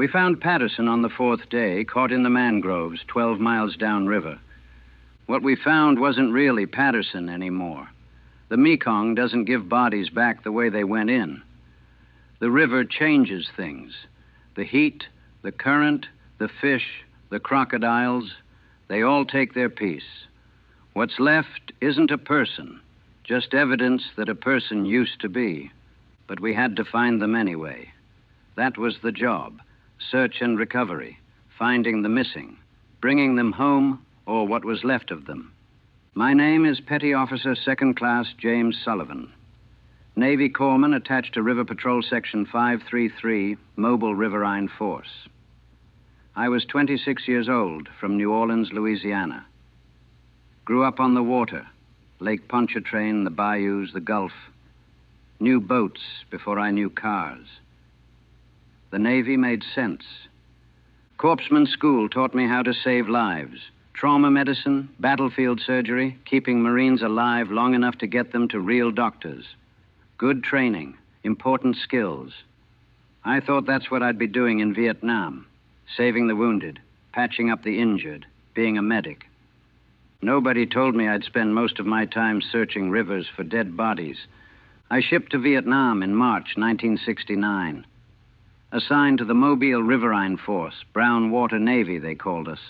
We found Patterson on the fourth day, caught in the mangroves 12 miles downriver. What we found wasn't really Patterson anymore. The Mekong doesn't give bodies back the way they went in. The river changes things. The heat, the current, the fish, the crocodiles, they all take their piece. What's left isn't a person, just evidence that a person used to be. But we had to find them anyway. That was the job. Search and recovery, finding the missing, bringing them home or what was left of them. My name is Petty Officer Second Class James Sullivan, Navy Corpsman attached to River Patrol Section 533, Mobile Riverine Force. I was 26 years old, from New Orleans, Louisiana. Grew up on the water, Lake Pontchartrain, the bayous, the Gulf. Knew boats before I knew cars. The Navy made sense. Corpsman School taught me how to save lives. Trauma medicine, battlefield surgery, keeping Marines alive long enough to get them to real doctors. Good training, important skills. I thought that's what I'd be doing in Vietnam, saving the wounded, patching up the injured, being a medic. Nobody told me I'd spend most of my time searching rivers for dead bodies. I shipped to Vietnam in March 1969. Assigned to the Mobile Riverine Force, Brown Water Navy, they called us.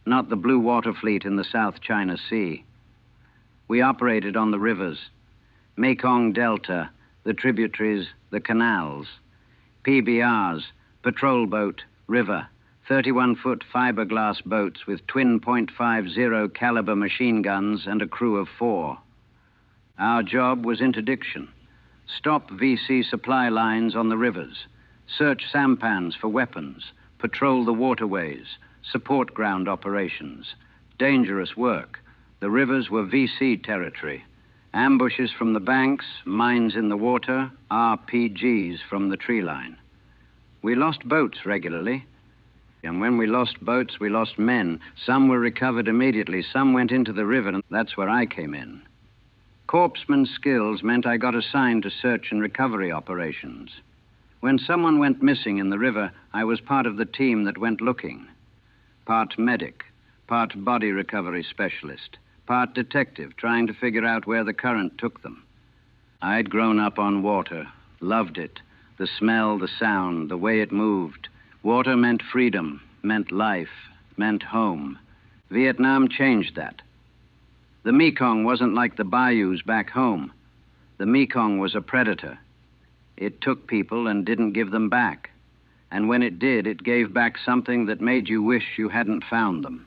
Not the Blue Water Fleet in the South China Sea. We operated on the rivers, Mekong Delta, the tributaries, the canals, PBRs, patrol boat, river, 31-foot fiberglass boats with twin .50 caliber machine guns and a crew of 4. Our job was interdiction. Stop VC supply lines on the rivers, search sampans for weapons, patrol the waterways, support ground operations. Dangerous work. The rivers were VC territory. Ambushes from the banks, mines in the water, RPGs from the tree line. We lost boats regularly. And when we lost boats, we lost men. Some were recovered immediately. Some went into the river, and that's where I came in. Corpsman skills meant I got assigned to search and recovery operations. When someone went missing in the river, I was part of the team that went looking. Part medic, part body recovery specialist, part detective trying to figure out where the current took them. I'd grown up on water, loved it. The smell, the sound, the way it moved. Water meant freedom, meant life, meant home. Vietnam changed that. The Mekong wasn't like the bayous back home. The Mekong was a predator. It took people and didn't give them back. And when it did, it gave back something that made you wish you hadn't found them.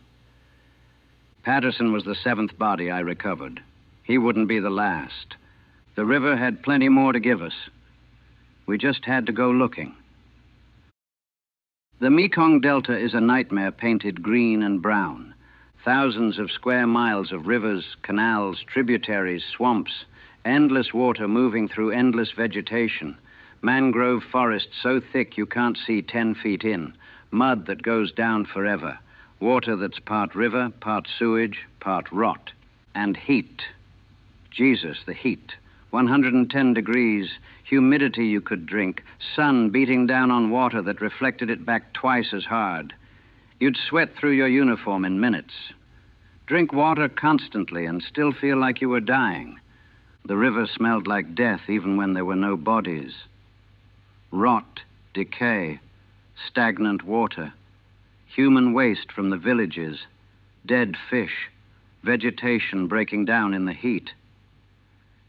Patterson was the 7th body I recovered. He wouldn't be the last. The river had plenty more to give us. We just had to go looking. The Mekong Delta is a nightmare painted green and brown. Thousands of square miles of rivers, canals, tributaries, swamps, endless water moving through endless vegetation, mangrove forest so thick you can't see 10 feet in, mud that goes down forever, water that's part river, part sewage, part rot, and heat. Jesus, the heat. 110 degrees, humidity you could drink, sun beating down on water that reflected it back twice as hard. You'd sweat through your uniform in minutes. Drink water constantly and still feel like you were dying. The river smelled like death even when there were no bodies. Rot, decay, stagnant water, human waste from the villages, dead fish, vegetation breaking down in the heat.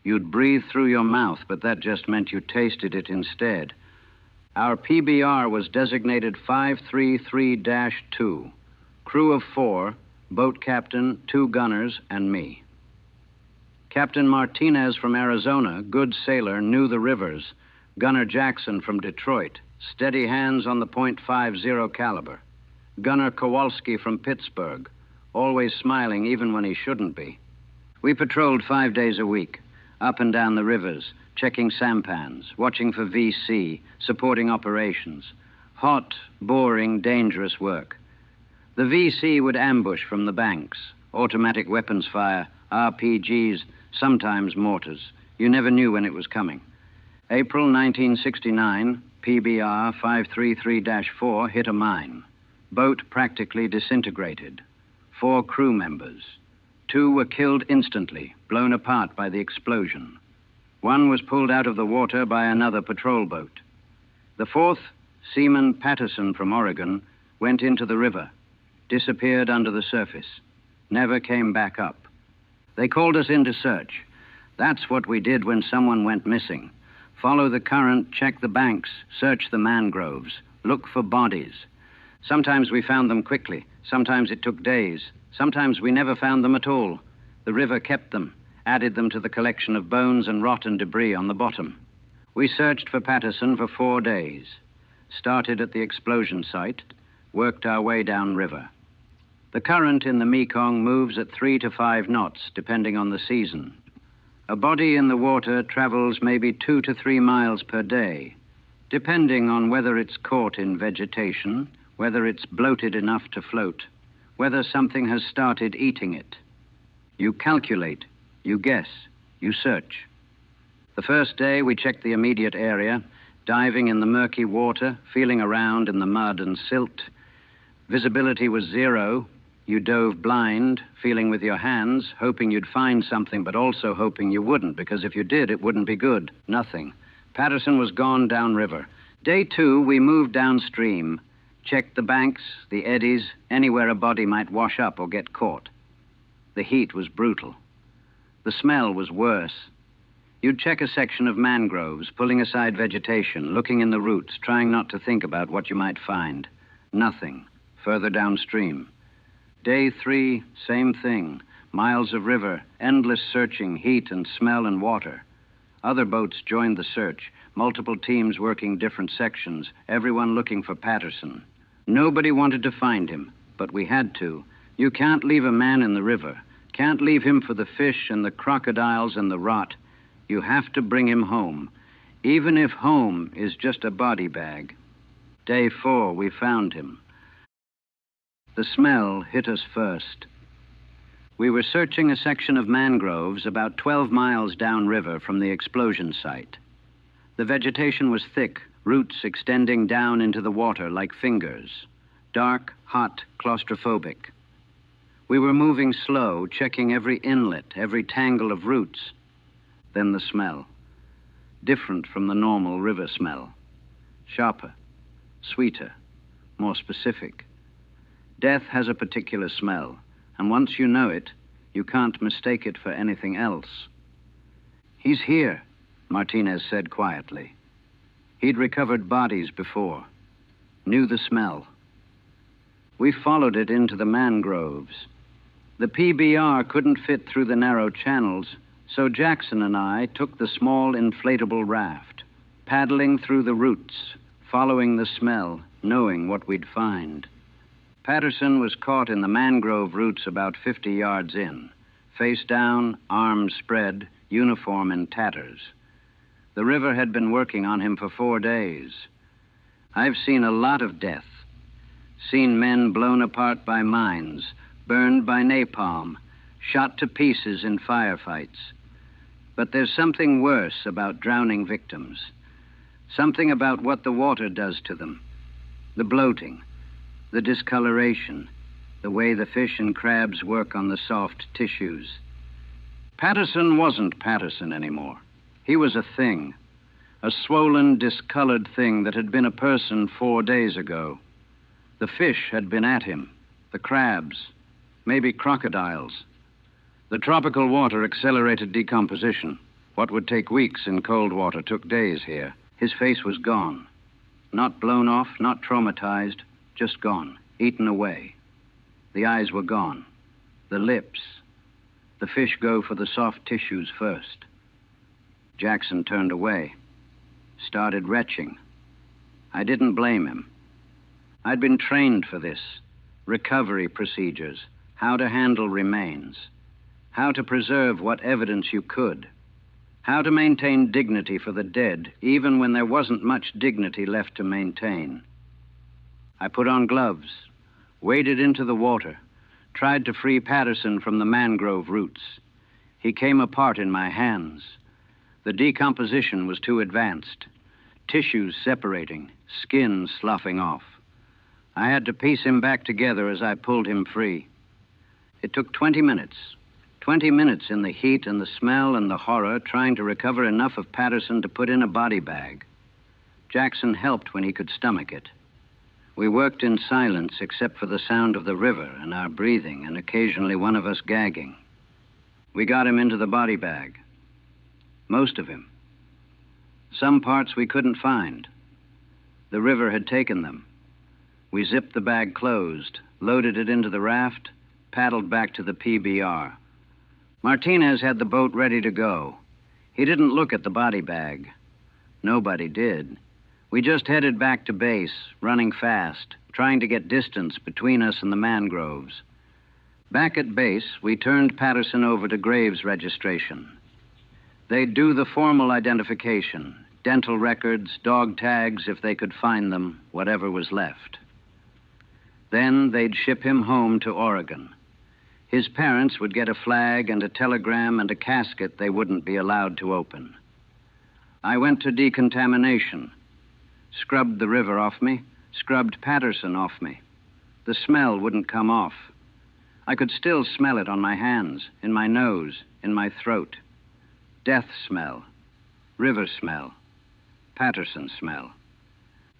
You'd breathe through your mouth, but that just meant you tasted it instead. Our PBR was designated 533-2, crew of 4, boat captain, 2 gunners, and me. Captain Martinez from Arizona, good sailor, knew the rivers. Gunner Jackson from Detroit, steady hands on the .50 caliber. Gunner Kowalski from Pittsburgh, always smiling even when he shouldn't be. We patrolled 5 days a week, up and down the rivers, checking sampans, watching for VC, supporting operations. Hot, boring, dangerous work. The VC would ambush from the banks, automatic weapons fire, RPGs, sometimes mortars. You never knew when it was coming. April 1969, PBR 533-4 hit a mine. Boat practically disintegrated. 4 crew members. 2 were killed instantly, blown apart by the explosion. 1 was pulled out of the water by another patrol boat. The 4th, Seaman Patterson from Oregon, went into the river, disappeared under the surface, never came back up. They called us in to search. That's what we did when someone went missing. Follow the current, check the banks, search the mangroves, look for bodies. Sometimes we found them quickly. Sometimes it took days. Sometimes we never found them at all. The river kept them, added them to the collection of bones and rotten debris on the bottom. We searched for Patterson for 4 days. Started at the explosion site, worked our way downriver. The current in the Mekong moves at 3 to 5 knots, depending on the season. A body in the water travels maybe 2 to 3 miles per day, depending on whether it's caught in vegetation, whether it's bloated enough to float, whether something has started eating it. You calculate, you guess, you search. The first day we checked the immediate area, diving in the murky water, feeling around in the mud and silt. Visibility was 0. You dove blind, feeling with your hands, hoping you'd find something, but also hoping you wouldn't, because if you did, it wouldn't be good. Nothing. Patterson was gone downriver. Day 2, we moved downstream, checked the banks, the eddies, anywhere a body might wash up or get caught. The heat was brutal. The smell was worse. You'd check a section of mangroves, pulling aside vegetation, looking in the roots, trying not to think about what you might find. Nothing. Further downstream. Day 3, same thing. Miles of river, endless searching, heat and smell and water. Other boats joined the search, multiple teams working different sections, everyone looking for Patterson. Nobody wanted to find him, but we had to. You can't leave a man in the river. Can't leave him for the fish and the crocodiles and the rot. You have to bring him home, even if home is just a body bag. Day 4, we found him. The smell hit us first. We were searching a section of mangroves about 12 miles downriver from the explosion site. The vegetation was thick, roots extending down into the water like fingers. Dark, hot, claustrophobic. We were moving slow, checking every inlet, every tangle of roots. Then the smell. Different from the normal river smell. Sharper, sweeter, more specific. Death has a particular smell, and once you know it, you can't mistake it for anything else. He's here, Martinez said quietly. He'd recovered bodies before, knew the smell. We followed it into the mangroves. The PBR couldn't fit through the narrow channels, so Jackson and I took the small inflatable raft, paddling through the roots, following the smell, knowing what we'd find. Patterson was caught in the mangrove roots about 50 yards in, face down, arms spread, uniform in tatters. The river had been working on him for 4 days. I've seen a lot of death. Seen men blown apart by mines, burned by napalm, shot to pieces in firefights. But there's something worse about drowning victims. Something about what the water does to them. The bloating, the discoloration, the way the fish and crabs work on the soft tissues. Patterson wasn't Patterson anymore. He was a thing, a swollen, discolored thing that had been a person 4 days ago. The fish had been at him, the crabs, maybe crocodiles. The tropical water accelerated decomposition. What would take weeks in cold water took days here. His face was gone. Not blown off, not traumatized, just gone, eaten away. The eyes were gone. The lips. The fish go for the soft tissues first. Jackson turned away, started retching. I didn't blame him. I'd been trained for this. Recovery procedures, how to handle remains, how to preserve what evidence you could, how to maintain dignity for the dead, even when there wasn't much dignity left to maintain. I put on gloves, waded into the water, tried to free Patterson from the mangrove roots. He came apart in my hands. The decomposition was too advanced. tissues separating, skin sloughing off. I had to piece him back together as I pulled him free. It took 20 minutes. 20 minutes in the heat and the smell and the horror, trying to recover enough of Patterson to put in a body bag. Jackson helped when he could stomach it. We worked in silence except for the sound of the river and our breathing and occasionally one of us gagging. We got him into the body bag. Most of him. Some parts we couldn't find. The river had taken them. We zipped the bag closed, loaded it into the raft, paddled back to the PBR. Martinez had the boat ready to go. He didn't look at the body bag. Nobody did. We just headed back to base, running fast, trying to get distance between us and the mangroves. Back at base, we turned Patterson over to Graves registration. They'd do the formal identification, dental records, dog tags if they could find them, whatever was left. Then they'd ship him home to Oregon. His parents would get a flag and a telegram and a casket they wouldn't be allowed to open. I went to decontamination, scrubbed the river off me, scrubbed Patterson off me. The smell wouldn't come off. I could still smell it on my hands, in my nose, in my throat. Death smell, river smell, Patterson smell.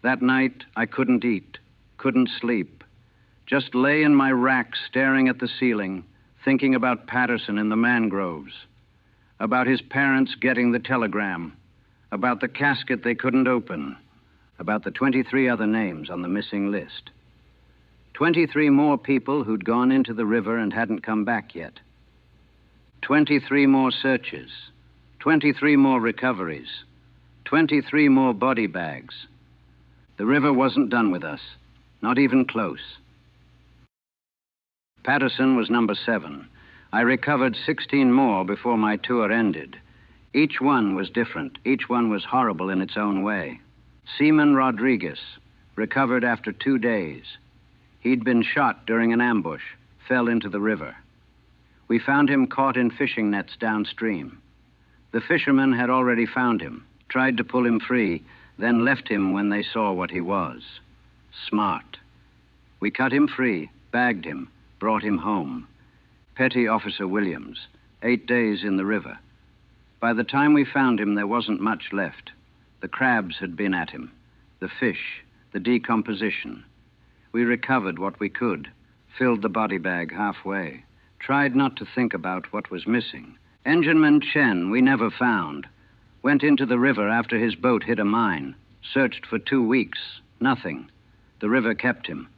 That night, I couldn't eat, couldn't sleep. Just lay in my rack staring at the ceiling, thinking about Patterson in the mangroves, about his parents getting the telegram, about the casket they couldn't open, about the 23 other names on the missing list. 23 more people who'd gone into the river and hadn't come back yet. 23 more searches, 23 more recoveries, 23 more body bags. The river wasn't done with us, not even close. Patterson was number 7. I recovered 16 more before my tour ended. Each one was different. Each one was horrible in its own way. Seaman Rodriguez, recovered after 2 days. He'd been shot during an ambush, fell into the river. We found him caught in fishing nets downstream. The fishermen had already found him, tried to pull him free, then left him when they saw what he was. Smart. We cut him free, bagged him, brought him home. Petty Officer Williams, 8 days in the river. By the time we found him, there wasn't much left. The crabs had been at him, the fish, the decomposition. We recovered what we could, filled the body bag halfway, tried not to think about what was missing. Engineman Chen we never found. Went into the river after his boat hit a mine. Searched for 2 weeks. Nothing. The river kept him.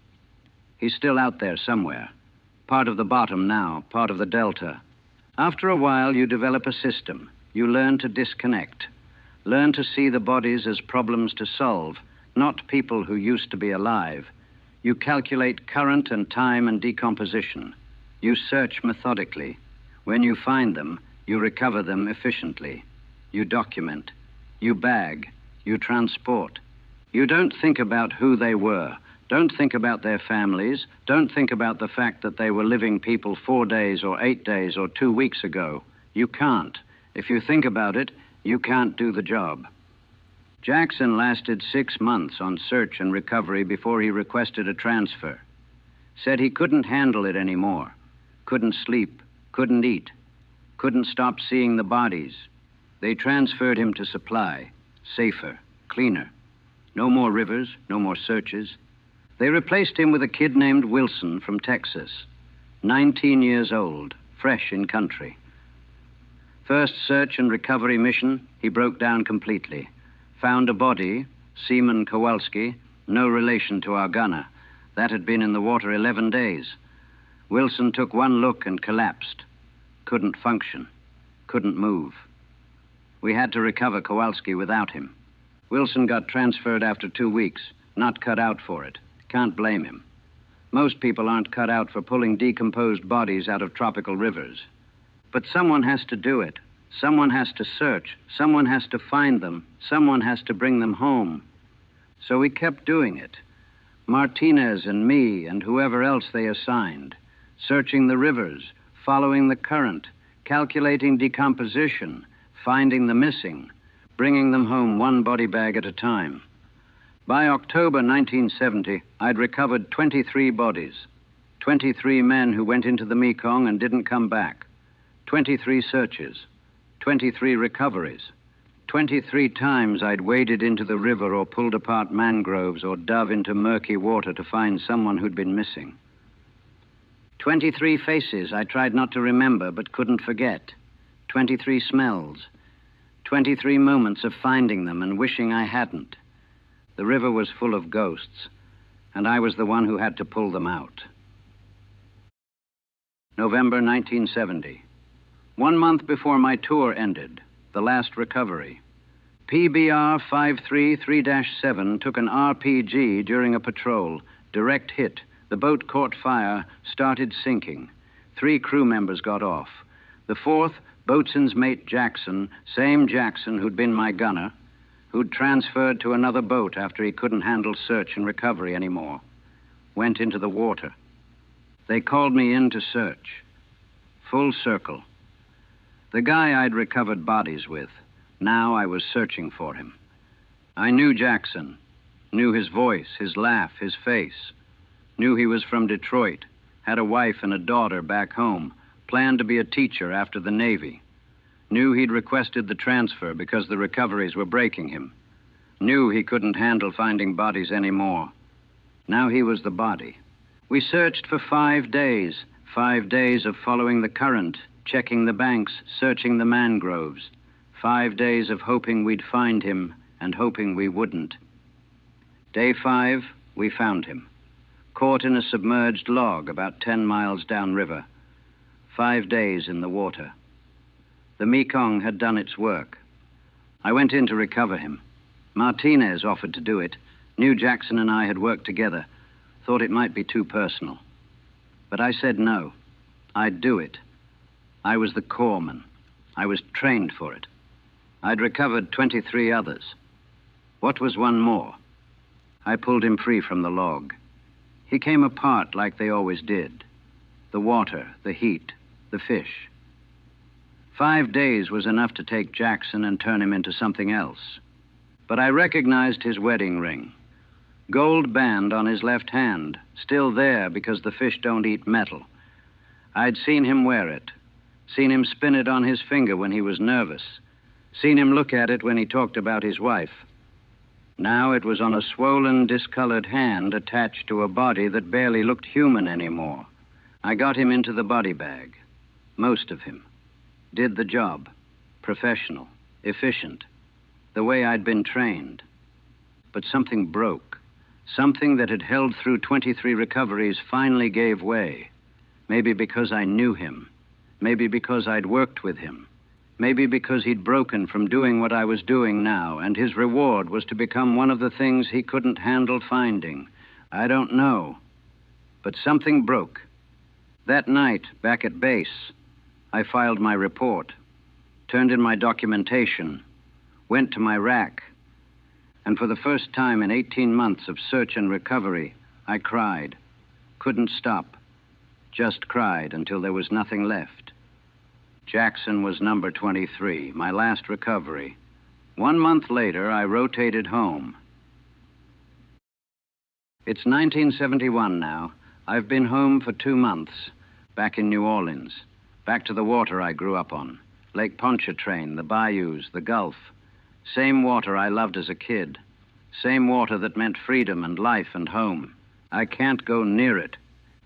He's still out there somewhere. Part of the bottom now, part of the delta. After a while, you develop a system. You learn to disconnect. Learn to see the bodies as problems to solve, not people who used to be alive. You calculate current and time and decomposition. You search methodically. When you find them, you recover them efficiently. You document. You bag. You transport. You don't think about who they were. Don't think about their families. Don't think about the fact that they were living people 4 days or 8 days or 2 weeks ago. You can't. If you think about it, you can't do the job. Jackson lasted 6 months on search and recovery before he requested a transfer. Said he couldn't handle it anymore. Couldn't sleep. Couldn't eat. Couldn't stop seeing the bodies. They transferred him to supply. Safer. Cleaner. No more rivers. No more searches. They replaced him with a kid named Wilson from Texas. 19 years old. Fresh in country. First search and recovery mission, he broke down completely. Found a body, Seaman Kowalski, no relation to our gunner. That had been in the water 11 days. Wilson took one look and collapsed. Couldn't function. Couldn't move. We had to recover Kowalski without him. Wilson got transferred after 2 weeks. Not cut out for it. Can't blame him. Most people aren't cut out for pulling decomposed bodies out of tropical rivers. But someone has to do it. Someone has to search. Someone has to find them. Someone has to bring them home. So we kept doing it. Martinez and me and whoever else they assigned. Searching the rivers, following the current, calculating decomposition, finding the missing, bringing them home one body bag at a time. By October 1970, I'd recovered 23 bodies. 23 men who went into the Mekong and didn't come back. 23 searches. 23 recoveries. 23 times I'd waded into the river or pulled apart mangroves or dove into murky water to find someone who'd been missing. 23 faces I tried not to remember but couldn't forget. 23 smells. 23 moments of finding them and wishing I hadn't. The river was full of ghosts, and I was the one who had to pull them out. November 1970. 1 month before my tour ended, the last recovery. PBR 533-7 took an RPG during a patrol. Direct hit. The boat caught fire, started sinking. 3 crew members got off. The 4th, boatswain's mate Jackson, same Jackson who'd been my gunner, who'd transferred to another boat after he couldn't handle search and recovery anymore, went into the water. They called me in to search. Full circle. The guy I'd recovered bodies with, now I was searching for him. I knew Jackson, knew his voice, his laugh, his face, knew he was from Detroit, had a wife and a daughter back home, planned to be a teacher after the Navy, knew he'd requested the transfer because the recoveries were breaking him, knew he couldn't handle finding bodies anymore. Now he was the body. We searched for 5 days, 5 days of following the current, checking the banks, searching the mangroves, 5 days of hoping we'd find him and hoping we wouldn't. Day 5, we found him, caught in a submerged log about 10 miles downriver. 5 days in the water. The Mekong had done its work. I went in to recover him. Martinez offered to do it. Knew Jackson and I had worked together. Thought it might be too personal. But I said no. I'd do it. I was the corpsman. I was trained for it. I'd recovered 23 others. What was one more? I pulled him free from the log. He came apart like they always did. The water, the heat, the fish. 5 days was enough to take Jackson and turn him into something else. But I recognized his wedding ring. Gold band on his left hand, still there because the fish don't eat metal. I'd seen him wear it, seen him spin it on his finger when he was nervous, seen him look at it when he talked about his wife. Now it was on a swollen, discolored hand attached to a body that barely looked human anymore. I got him into the body bag. Most of him. Did the job. Professional. Efficient. The way I'd been trained. But something broke. Something that had held through 23 recoveries finally gave way. Maybe because I knew him. Maybe because I'd worked with him. Maybe because he'd broken from doing what I was doing now, and his reward was to become one of the things he couldn't handle finding. I don't know. But something broke. That night, back at base, I filed my report, turned in my documentation, went to my rack, and for the first time in 18 months of search and recovery, I cried. Couldn't stop. Just cried until there was nothing left. Jackson was number 23, my last recovery. 1 month later, I rotated home. It's 1971 now. I've been home for 2 months, back in New Orleans, back to the water I grew up on. Lake Pontchartrain, the bayous, the Gulf. Same water I loved as a kid. Same water that meant freedom and life and home. I can't go near it.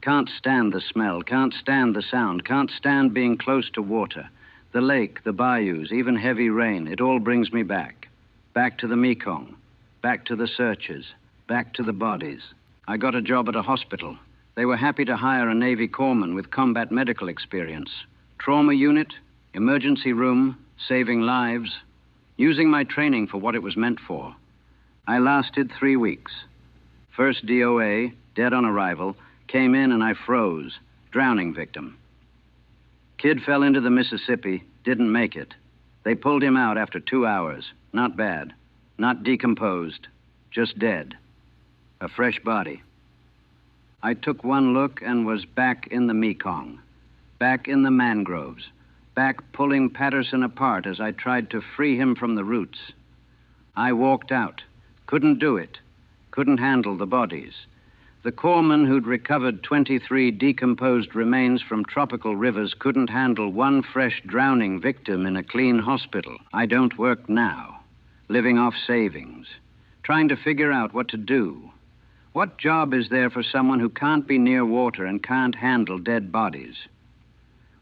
Can't stand the smell, can't stand the sound, can't stand being close to water. The lake, the bayous, even heavy rain, it all brings me back. Back to the Mekong, back to the searches, back to the bodies. I got a job at a hospital. They were happy to hire a Navy corpsman with combat medical experience. Trauma unit, emergency room, saving lives, using my training for what it was meant for. I lasted 3 weeks. First DOA, dead on arrival, came in and I froze, drowning victim. Kid fell into the Mississippi, didn't make it. They pulled him out after 2 hours. Not bad, not decomposed, just dead. A fresh body. I took one look and was back in the Mekong, back in the mangroves, back pulling Patterson apart as I tried to free him from the roots. I walked out. Couldn't do it. Couldn't handle the bodies. The corpsman who'd recovered 23 decomposed remains from tropical rivers couldn't handle one fresh drowning victim in a clean hospital. I don't work now, living off savings, trying to figure out what to do. What job is there for someone who can't be near water and can't handle dead bodies?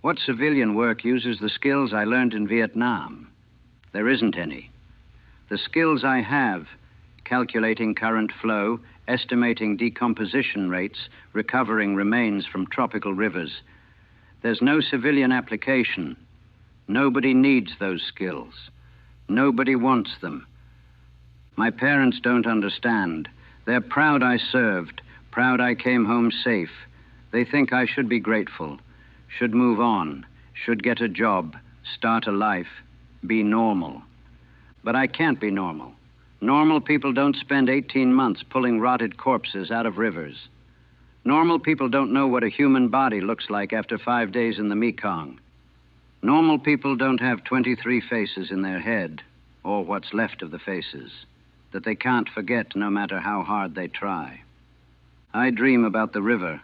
What civilian work uses the skills I learned in Vietnam? There isn't any. The skills I have, calculating current flow, estimating decomposition rates, recovering remains from tropical rivers. There's no civilian application. Nobody needs those skills. Nobody wants them. My parents don't understand. They're proud I served, proud I came home safe. They think I should be grateful, should move on, should get a job, start a life, be normal. But I can't be normal. Normal people don't spend 18 months pulling rotted corpses out of rivers. Normal people don't know what a human body looks like after 5 days in the Mekong. Normal people don't have 23 faces in their head, or what's left of the faces, that they can't forget no matter how hard they try. I dream about the river,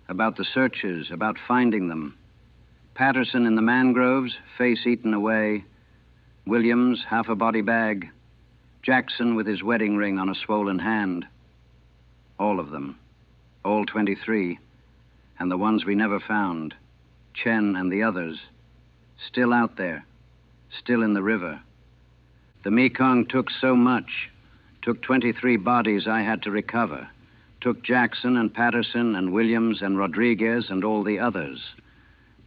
about the searchers, about finding them. Patterson in the mangroves, face eaten away. Williams, half a body bag. Jackson with his wedding ring on a swollen hand. All of them, all 23, and the ones we never found, Chen and the others, still out there, still in the river. The Mekong took so much, took 23 bodies I had to recover, took Jackson and Patterson and Williams and Rodriguez and all the others,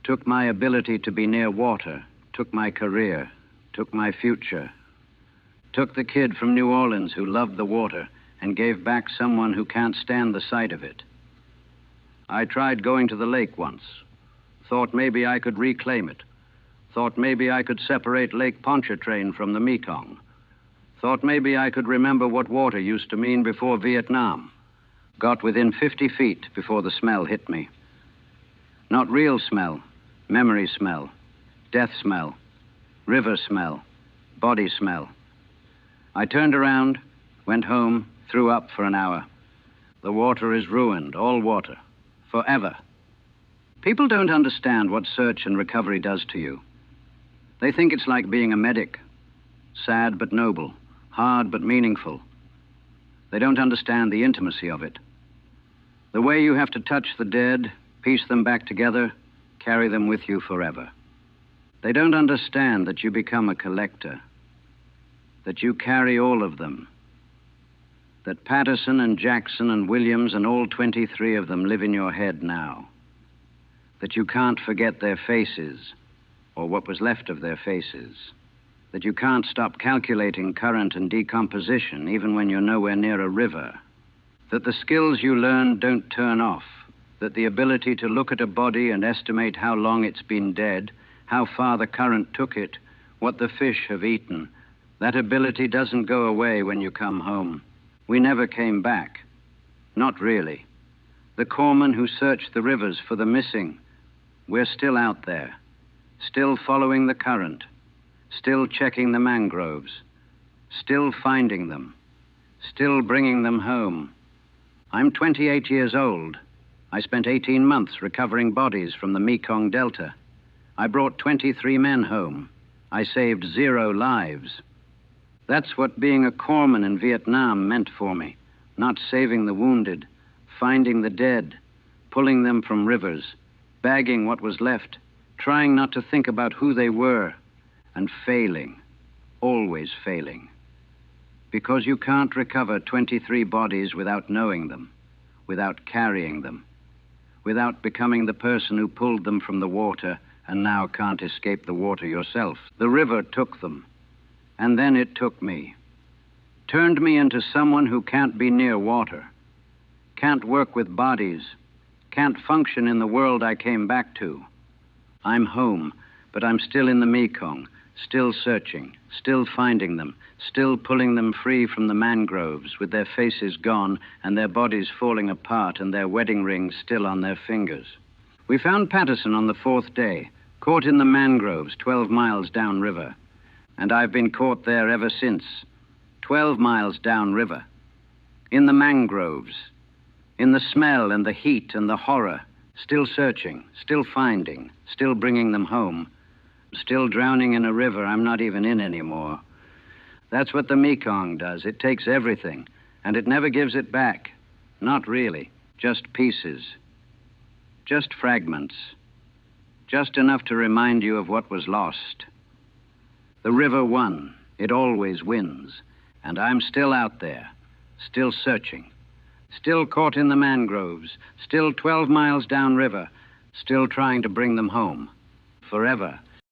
took my ability to be near water, took my career, took my future, took the kid from New Orleans who loved the water and gave back someone who can't stand the sight of it. I tried going to the lake once, thought maybe I could reclaim it, thought maybe I could separate Lake Pontchartrain from the Mekong, thought maybe I could remember what water used to mean before Vietnam. Got within 50 feet before the smell hit me. Not real smell, memory smell, death smell, river smell, body smell. I turned around, went home, threw up for an hour. The water is ruined, all water, forever. People don't understand what search and recovery does to you. They think it's like being a medic, sad but noble, hard but meaningful. They don't understand the intimacy of it. The way you have to touch the dead, piece them back together, carry them with you forever. They don't understand that you become a collector, that you carry all of them, that Patterson and Jackson and Williams and all 23 of them live in your head now, that you can't forget their faces, or what was left of their faces, that you can't stop calculating current and decomposition even when you're nowhere near a river, that the skills you learn don't turn off, that the ability to look at a body and estimate how long it's been dead, how far the current took it, what the fish have eaten, that ability doesn't go away when you come home. We never came back. Not really. The corpsmen who searched the rivers for the missing, we're still out there, still following the current, still checking the mangroves, still finding them, still bringing them home. I'm 28 years old. I spent 18 months recovering bodies from the Mekong Delta. I brought 23 men home. I saved 0 lives. That's what being a corpsman in Vietnam meant for me. Not saving the wounded, finding the dead, pulling them from rivers, bagging what was left, trying not to think about who they were, and failing, always failing. Because you can't recover 23 bodies without knowing them, without carrying them, without becoming the person who pulled them from the water and now can't escape the water yourself. The river took them. And then it took me, turned me into someone who can't be near water, can't work with bodies, can't function in the world I came back to. I'm home, but I'm still in the Mekong, still searching, still finding them, still pulling them free from the mangroves with their faces gone and their bodies falling apart and their wedding rings still on their fingers. We found Patterson on the 4th day, caught in the mangroves 12 miles downriver. And I've been caught there ever since, 12 miles downriver. In the mangroves. In the smell and the heat and the horror. Still searching, still finding, still bringing them home. Still drowning in a river I'm not even in anymore. That's what the Mekong does. It takes everything, and it never gives it back. Not really. Just pieces. Just fragments. Just enough to remind you of what was lost. The river won. It always wins. And I'm still out there, still searching, still caught in the mangroves, still 12 miles downriver, still trying to bring them home. Forever.